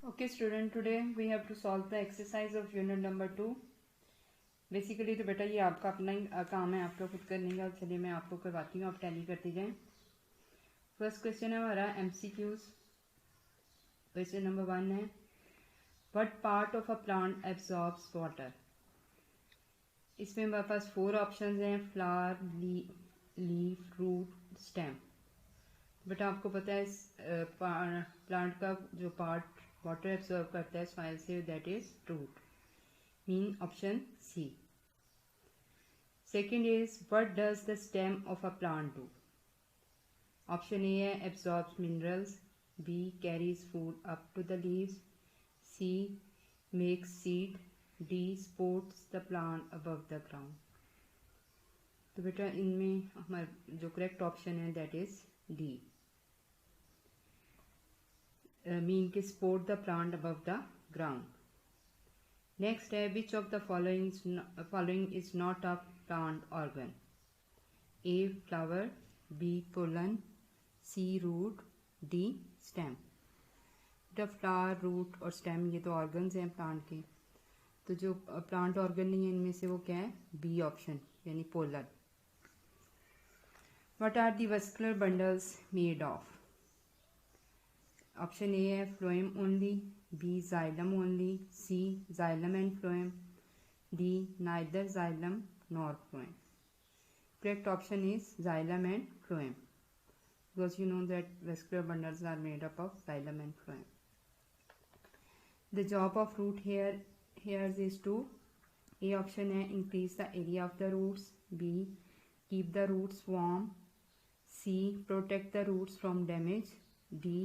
Okay student, today we have to solve the exercise of unit number 2. Basically तो बेटा ये आपका अपना ही काम है, आपका खुद करने का। चलिए मैं आपको करवाती हूँ, आप टैली करते जाएं। फर्स्ट क्वेश्चन है हमारा MCQs। क्वेश्चन नंबर 1 है, what part of a plant absorbs water. इसमें हमारे पास 4 ऑप्शंस हैं, फ्लावर, लीफ, रूट, स्टेम। बेटा आपको पता है इस प्लांट का जो पार्ट वाटर एब्जॉर्ब करता है सॉइल से, that is root, mean option C. Second is, what does the stem of a plant do. Option A है absorbs minerals, B carries food up to the leaves, C makes seed, D supports the plant above the ground. तो बेटा इनमें हमारा जो correct option है that is D, mean के support the plant above the ground. Next है, which of the following is not a plant organ. A flower, B pollen, C root, D stem. The flower, root और stem ये तो organs हैं plant के, तो जो plant organ नहीं है इनमें से वो क्या है, बी ऑप्शन यानी pollen. What are the vascular bundles made of. Option A है phloem only, B xylem only, C xylem and phloem, D neither xylem nor phloem. Correct option is xylem and phloem, because you know that vascular bundles are made up of xylem and phloem. The job of root hairs is to, A option है increase the area of the roots, B keep the roots warm, C protect the roots from damage, D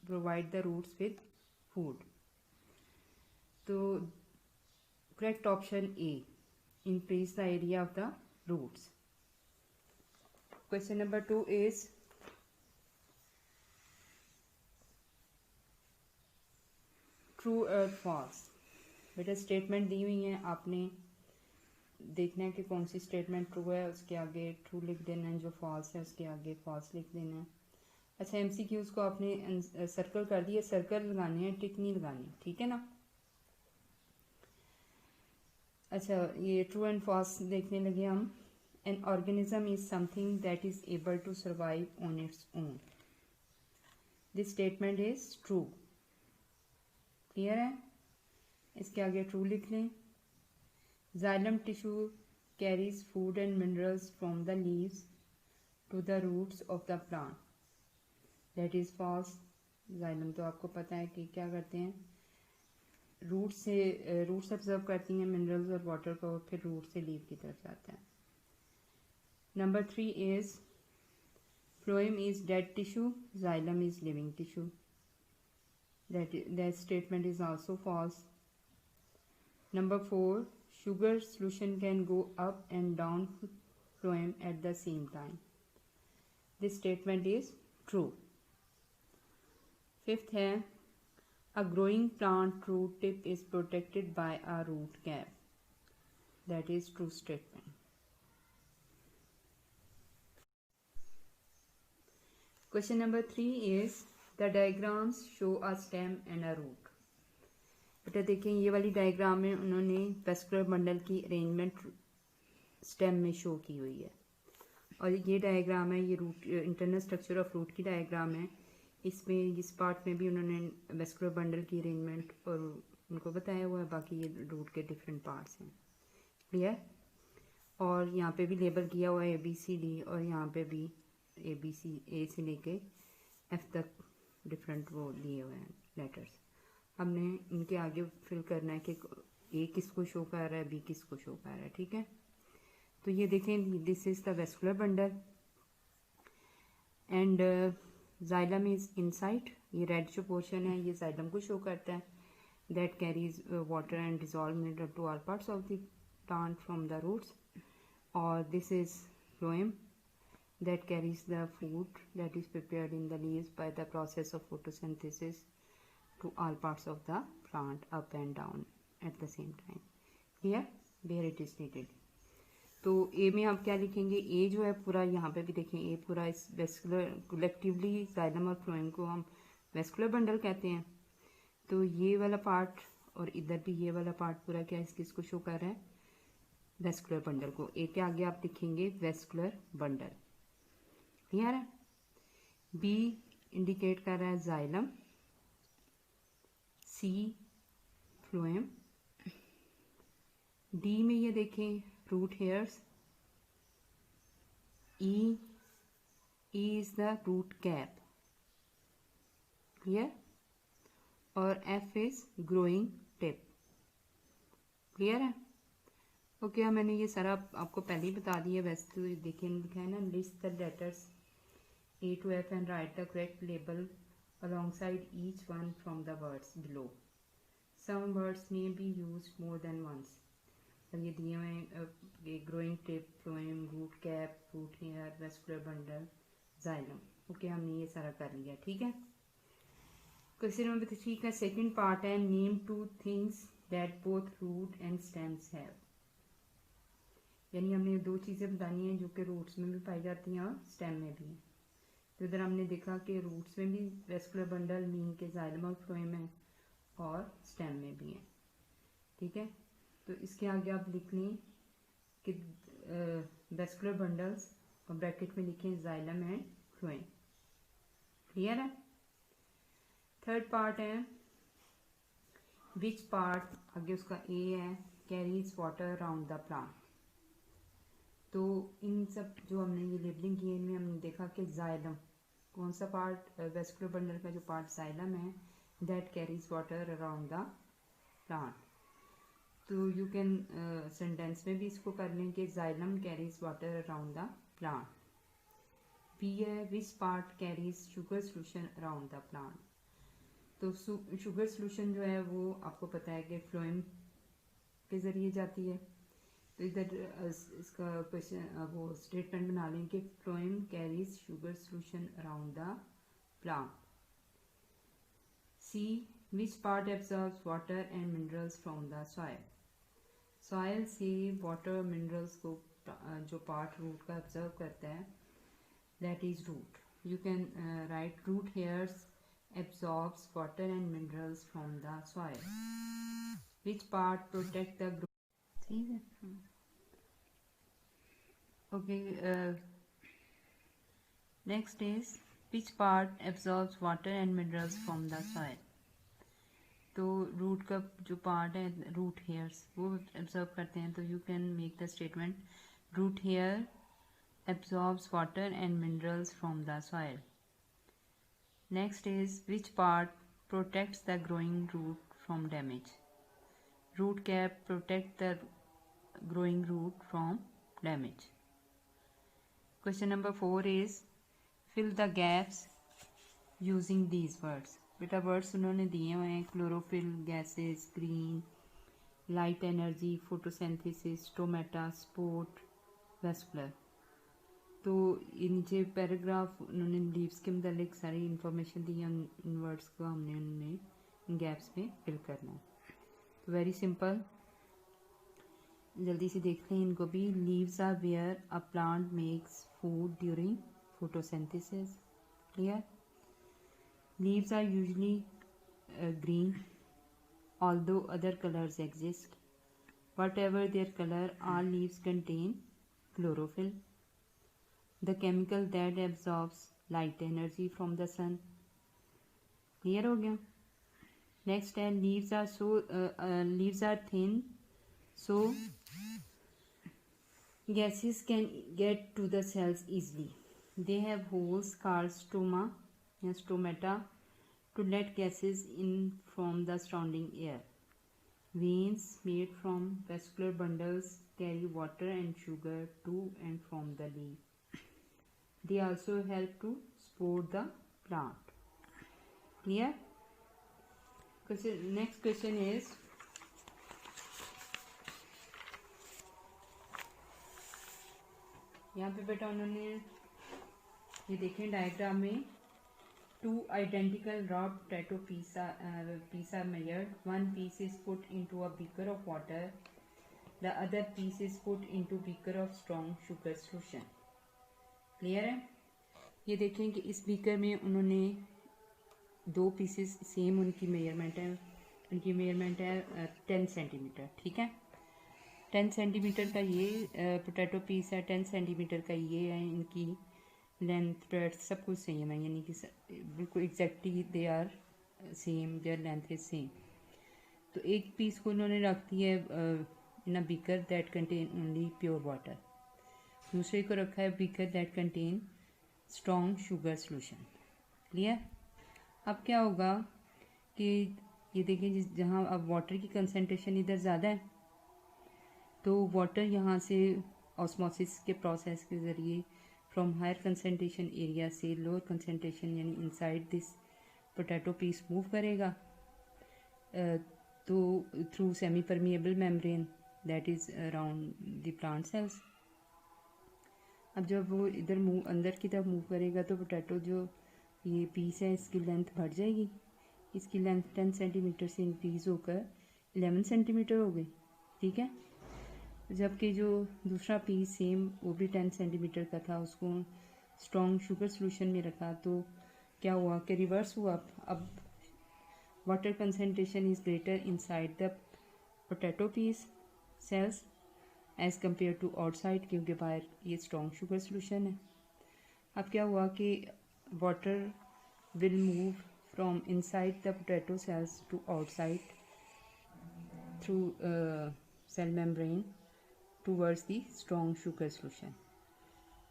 provide the roots with food. तो correct option A, increase the area of the roots. Question number 2 is, true और false. बेटा statement दी हुई है, आपने देखना है कि कौन सी स्टेटमेंट ट्रू है, उसके आगे ट्रू लिख देना है, जो फॉल्स है उसके आगे फॉल्स लिख देना है। अच्छा MCQs को आपने सर्कल कर दिया, सर्कल लगाने हैं, टिक नहीं लगानी, ठीक है ना। अच्छा ये ट्रू एंड फॉल्स देखने लगे हम। An organism is something that is able to survive on its own. This statement is true, clear है। इसके आगे ट्रू लिख लें। Xylem tissue carries food and minerals from the leaves to the roots of the plant, that is false. Xylem तो आपको पता है कि क्या करते हैं, रूट्स ऑब्जर्व करती हैं मिनरल्स और वाटर को, फिर रूट से लीव की तरफ जाता है। Number 3 is, phloem is dead tissue, xylem is living tissue, that statement is also false. Number 4, sugar solution can go up and down phloem at the same time. This statement is true. Fifth है, a growing plant root tip is protected by a root cap. That is true statement. Question number 3 is, the diagrams show a stem and a root. बेटा देखें ये वाली diagram में उन्होंने vascular bundle की arrangement stem में show की हुई है, और ये डायग्राम है, ये root internal structure of root की डायग्राम है। इसमें इस पार्ट में भी उन्होंने वेस्कुलर बंडल की अरेंजमेंट और उनको बताया हुआ है, बाकी ये रूट के डिफरेंट पार्ट्स हैं, क्लियर। और यहाँ पे भी लेबल किया हुआ है ABCD, और यहाँ पे भी ABC, A से लेके F तक डिफरेंट वो दिए हुए हैं लेटर्स। हमने इनके आगे फिल करना है कि ए किसको शो कर रहा है, बी किसको शो कर रहा है, ठीक है। तो ये देखें, this is the vascular bundle and xylem is inside. ये रेड जो पोर्शन है ये जाइलम को शो करता है, that carries water and dissolve mineral to all parts of the plant from the roots. और this is phloem that carries the food that is prepared in the leaves by the process of photosynthesis to all parts of the plant up and down at the same time. Here where it is needed. तो ए में आप क्या लिखेंगे, ए जो है पूरा, यहाँ पे भी देखें ए पूरा इस वेस्कुलर, कलेक्टिवली जाइलम और फ्लोएम को हम वेस्कुलर बंडल कहते हैं। तो ये वाला पार्ट और इधर भी ये वाला पार्ट पूरा क्या किसको शो कर रहा है, वेस्कुलर बंडल को। ए के आगे आप लिखेंगे वेस्कुलर बंडल, क्लियर है। बी इंडिकेट कर रहा है जाइलम, सी फ्लोएम, डी में ये देखें root hairs, E is the root cap, clear, और F is growing tip, clear है। ओके मैंने ये सारा आपको पहले ही बता दिया, वैसे तो देखिए लिखा है ना, list the letters A to F and write the correct label alongside each one from the words below. Some words may be used more than once. अब ये दिए हुए हैं growing tip, phloem, root cap, root hair, vascular bundle, xylem. Okay हमने ये सारा कर लिया, ठीक है। क्वेश्चन नंबर 3 का सेकंड पार्ट है, name two things that both root and stems have. यानी हमने दो चीज़ें बतानी हैं जो कि रूट्स में भी पाई जाती हैं और स्टेम में भी हैं। तो इधर हमने देखा कि रूट्स में भी वेस्कुलर बंडल मीन के जाइलम और फ्लोएम है और स्टेम में भी है, ठीक है। तो इसके आगे आप लिख लें कि वेस्कुलर बंडल्स और ब्रैकेट में लिखें जाइलम एंड फ्लोएम, क्लियर है। थर्ड पार्ट है विच पार्ट, आगे उसका ए है, carries water around the plant. तो इन सब जो हमने ये लेबलिंग की है इनमें हमने देखा कि जाइलम कौन सा पार्ट, वेस्कुलर बंडल का जो पार्ट जाइलम है, that carries water around the plant. तो यू कैन सेंटेंस में भी इसको कर लें कि xylem carries water around the plant. B है which part carries sugar solution around the plant. तो शुगर सोल्यूशन जो है वो आपको पता है कि फ्लोएम के जरिए जाती है। तो इधर इसका क्वेश्चन वो स्टेटमेंट बना लें कि phloem carries sugar solution around the plant. C which part absorbs water and minerals from the soil. Soil से वाटर मिनरल्स को जो पार्ट रूट का ऑब्जर्व करता है that is root. You can write root hairs absorbs water and minerals from the soil. Which part protect the growth, ठीक है। Okay next is which part absorbs water and minerals from the soil. तो root का जो part है root hairs वो absorb करते हैं। तो you can make the statement root hair absorbs water and minerals from the soil. Next is which part protects the growing root from damage. Root cap protect the growing root from damage. Question number 4 is fill the gaps using these words. बेटा words उन्होंने दिए हुए हैं chlorophyll, gases, green, light energy, photosynthesis, stomata, sport, vascular. तो ये नीचे paragraph उन्होंने leaves के मतलब सारी इंफॉर्मेशन दी है, इन वर्ड्स को हमने उन्हें गैप्स में फिल करना है। तो वेरी सिंपल, जल्दी से देखते हैं इनको भी। Leaves are where a plant makes food during photosynthesis, clear. Leaves are usually green although other colors exist. Whatever their color, all leaves contain chlorophyll, the chemical that absorbs light energy from the sun. Clear हो गया। Next है leaves are thin, so gases can get to the cells easily. They have holes called stoma या stomata to let gases in from the surrounding air. Veins made from vascular bundles carry water and sugar to and from the leaf. They also help to support the plant. Clear? Next question is यहाँ पे बेटा उन्होंने ये देखें diagram में two identical raw potato peas are measured. One piece is put into a beaker of water. The other piece is put into beaker of strong sugar solution. Clear है? ये देखें कि इस बीकर में उन्होंने दो पीसेस सेम उनकी measurement है, 10 सेंटीमीटर, ठीक है। 10 सेंटीमीटर का ये पोटैटो पीस है, 10 सेंटीमीटर का ये है, इनकी लेंथ ब्रेड्थ सब कुछ सेम है, यानी कि बिल्कुल exactly they are same, their length is same. तो एक पीस को उन्होंने रख दिया है in a beaker that contain only pure water, दूसरे को रखा है beaker that contain strong sugar solution. Clear. अब क्या होगा कि ये देखिए जहाँ अब वाटर की कंसनट्रेशन इधर ज़्यादा है, तो वाटर यहाँ से ऑस्मोसिस के प्रोसेस के ज़रिए फ्रॉम हायर कंसनट्रेशन एरिया से लोअर कंसनट्रेशन यानी inside this potato piece move करेगा तो through semi permeable membrane that is around the plant cells. अब जब वो इधर मूव अंदर की तरफ मूव करेगा तो पोटैटो जो ये पीस है इसकी लेंथ बढ़ जाएगी, इसकी लेंथ 10 सेंटीमीटर से इंक्रीज़ होकर 11 सेंटीमीटर हो गई, ठीक है। जबकि जो दूसरा पीस सेम वो भी 10 सेंटीमीटर का था, उसको स्ट्रॉन्ग शुगर सोल्यूशन में रखा तो क्या हुआ कि रिवर्स हुआ। अब water concentration is greater inside the potato piece cells as compare to outside, क्योंकि बाहर ये स्ट्रॉन्ग शुगर सोल्यूशन है। अब क्या हुआ कि water will move from inside the potato cells to outside through cell membrane towards the strong sugar solution.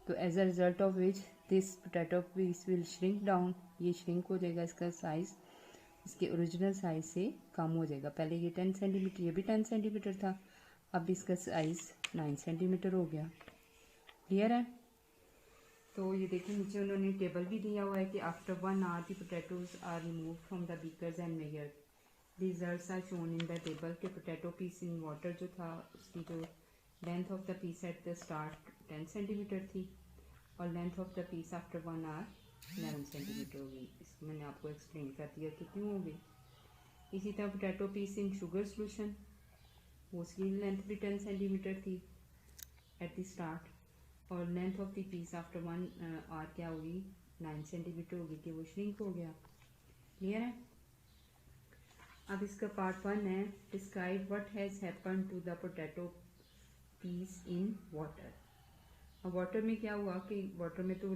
तो as a result of which this potato piece will shrink down, ये shrink हो जाएगा, इसका साइज इसके original size से कम हो जाएगा। पहले ये 10 सेंटीमीटर, ये भी 10 सेंटीमीटर था, अब इसका साइज 9 सेंटीमीटर हो गया। क्लियर है। तो ये देखिए नीचे उन्होंने टेबल भी दिया हुआ है कि after 1 hour the potatoes are removed from the beakers and measured. The results are shown in the table के पोटैटो पीस इन वाटर जो था उसकी जो length of the piece at the start 10 centimetre थी और length of the piece after 1 hour 11 centimetre हो गई। इसको मैंने आपको एक्सप्लेन कर दिया कि क्यों हो गई। इसी तरह potato piece in sugar solution, वो उसकी लेंथ भी 10 सेंटीमीटर थी एट द स्टार्ट और length of the piece after 1 hour क्या होगी 9 सेंटीमीटर होगी कि वो श्रिंक हो गया। क्लियर है। अब इसका पार्ट 1 है describe what has happened to the potato piece in water. अब वाटर में क्या हुआ कि वाटर में तो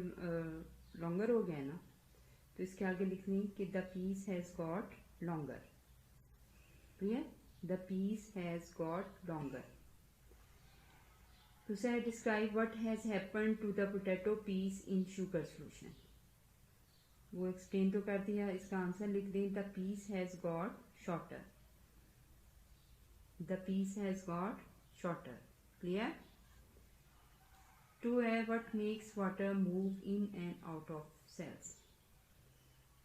लॉन्गर हो गया ना, तो इसके आगे लिखनी कि the piece has got longer. Clear. The piece has got longer. दूसरा है describe what has happened to the potato piece in sugar solution. वो एक्सप्लेन तो कर दिया, इसका आंसर लिख दें the piece has got shorter. The piece has got shorter. Clear. 2 है what makes water move in and out of cells.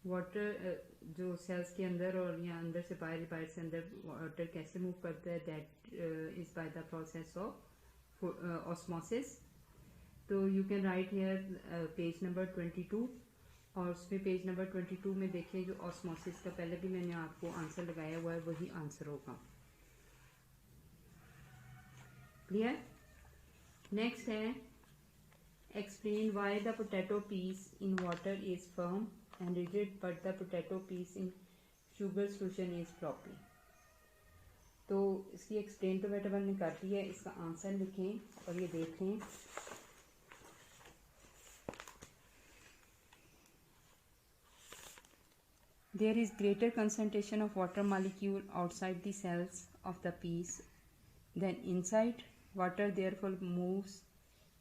Water जो cells के अंदर और या अंदर से बाहर, बाहर से अंदर वाटर कैसे मूव करता है, that is by the process of osmosis. तो you can write here page number 22 और उसमें पेज नंबर 22 में देखिए जो ऑस्मोसिस का पहले भी मैंने आपको आंसर लगाया हुआ है वही आंसर होगा। क्लियर। नेक्स्ट है explain why the potato piece in water is firm and rigid but the potato piece in sugar solution is floppy. तो इसकी एक्सप्लेन तो बेटा मैंने कर दी है, इसका आंसर लिखें और ये देखें। There is greater concentration of water molecule outside the cells of the piece than inside. Water therefore moves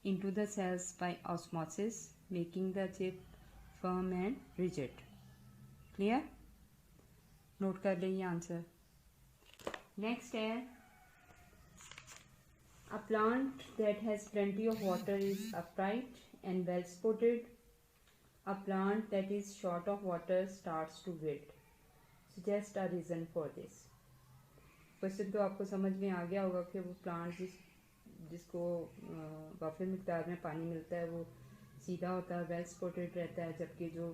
into the cells by osmosis, making the chip firm and rigid. Clear? Note कर लें ये answer. Next है a plant that has plenty of water is upright and well spotted. A plant that is short of water starts to wilt. Suggest a reason for this. Question तो आपको समझ में आ गया होगा कि वो प्लांट जिसको काफ़ी मिकदार में पानी मिलता है वो सीधा होता है, वेल स्पॉटेड रहता है, जबकि जो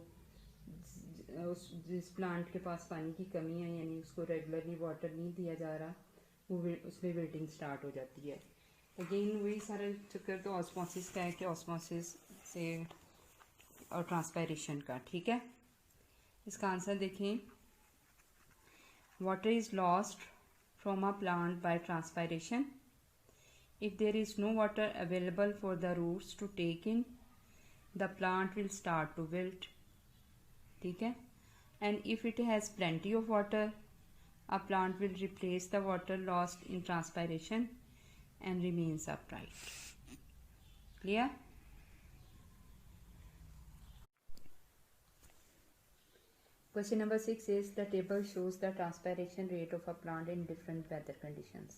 जिस प्लांट के पास पानी की कमी है यानी उसको रेगुलरली वाटर नहीं दिया जा रहा वो उसमें विल्टिंग स्टार्ट हो जाती है। अगेन वही सारा चक्कर तो ऑस्मोसिस का है कि ऑस्मोसिस से और ट्रांसपायरेशन का। ठीक है। इसका आंसर देखें, water is lost from a plant by transpiration. If there is no water available for the roots to take in, the plant will start to wilt. ठीक है. And if it has plenty of water, a plant will replace the water lost in transpiration and remains upright. Clear? Question number 6 is the table shows the transpiration rate of a plant in different weather conditions.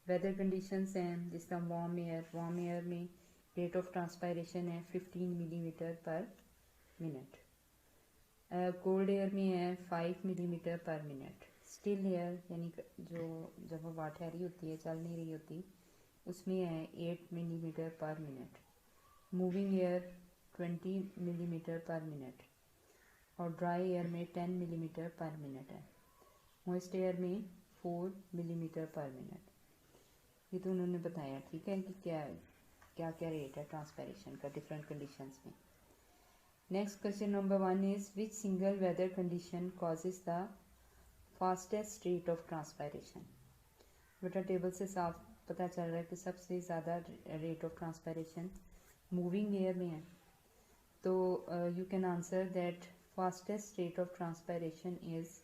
Weather conditions हैं जिसका warm air में rate of transpiration है 15 millimetre पर minute. Cold air में है 5 millimetre पर minute. Still air यानी जो जब वो वाठहरी होती है, चल नहीं रही होती, उसमें है 8 मिलीमीटर पर मिनट. मूविंग एयर 20 मिलीमीटर पर मिनट और ड्राई एयर में 10 मिलीमीटर पर मिनट है. मॉइस्ट एयर में 4 मिलीमीटर पर मिनट. ये तो उन्होंने बताया. ठीक है कि क्या क्या क्या रेट है ट्रांसपायरेशन का डिफरेंट कंडीशंस में. Next question number 1 is which single weather condition causes the fastest rate of transpiration. बेटा टेबल से साफ पता चल रहा है कि सबसे ज़्यादा rate of transpiration moving air में है. तो you can answer that fastest rate of transpiration is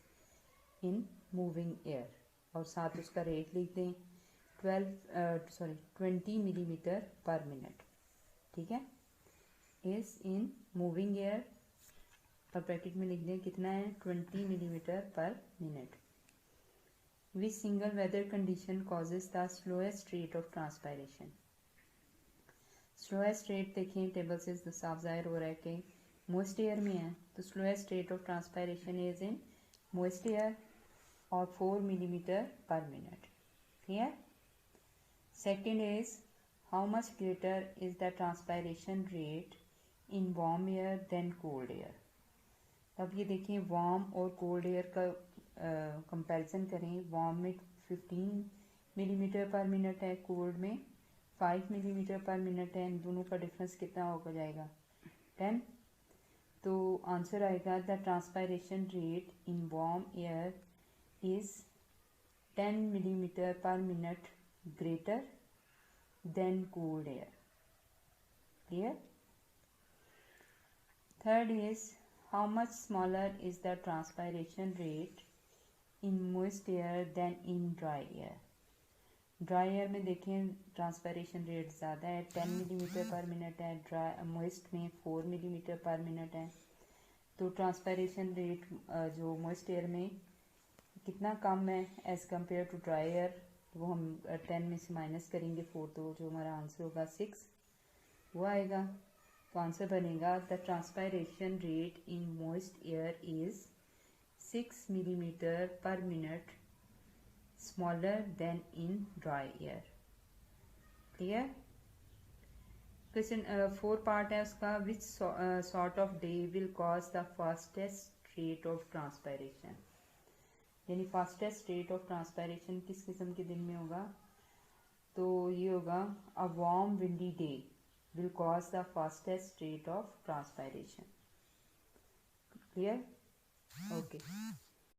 in moving air और साथ उसका रेट लिख दें 20 मिलीमीटर पर मिनट. ठीक है. इज इन मूविंग एयर और ब्रैकेट में लिख दें कितना है 20 मिलीमीटर पर minute. Which single weather condition causes the slowest rate of transpiration. Slowest rate देखें टेबल से साफ जाहिर हो रहा है कि मॉइस्ट एयर में है, तो slowest rate of transpiration is in moist air और 4 मिलीमीटर पर minute. Clear. Second is how much greater is the transpiration rate in warm air than cold air. अब ये देखें वार्म और कोल्ड एयर का कंपैरिजन करें. वार्म में 15 millimetre पर मिनट है, कोल्ड में 5 मिलीमीटर पर मिनट है. इन दोनों का डिफरेंस कितना होगा जाएगा 10. तो आंसर आएगा the transpiration rate in warm air is 10 millimetre पर minute greater than cold air. Clear. Third is how much smaller is the transpiration rate in moist air than in dry air. Dry air में देखें transpiration rate ज़्यादा है 10 millimetre पर minute है. Dry moist में 4 millimetre पर minute है. तो ट्रांसपायरेशन रेट जो मोइस्ट एयर में कितना कम है as compare to dry air. वो हम 10 में से माइनस करेंगे 4, तो जो हमारा आंसर होगा 6 वो आएगा. तो आंसर बनेगा the transpiration rate in moist air is 6 millimetre पर minute smaller then in dry air. Clear. Question 4 part है उसका. Which sort of day will cause the fastest rate of transpiration. यानी फास्टेस्ट रेट ऑफ ट्रांसपायरेशन किस किस्म के दिन में होगा. तो ये होगा a warm windy day will cause the fastest rate of transpiration. Clear? Okay.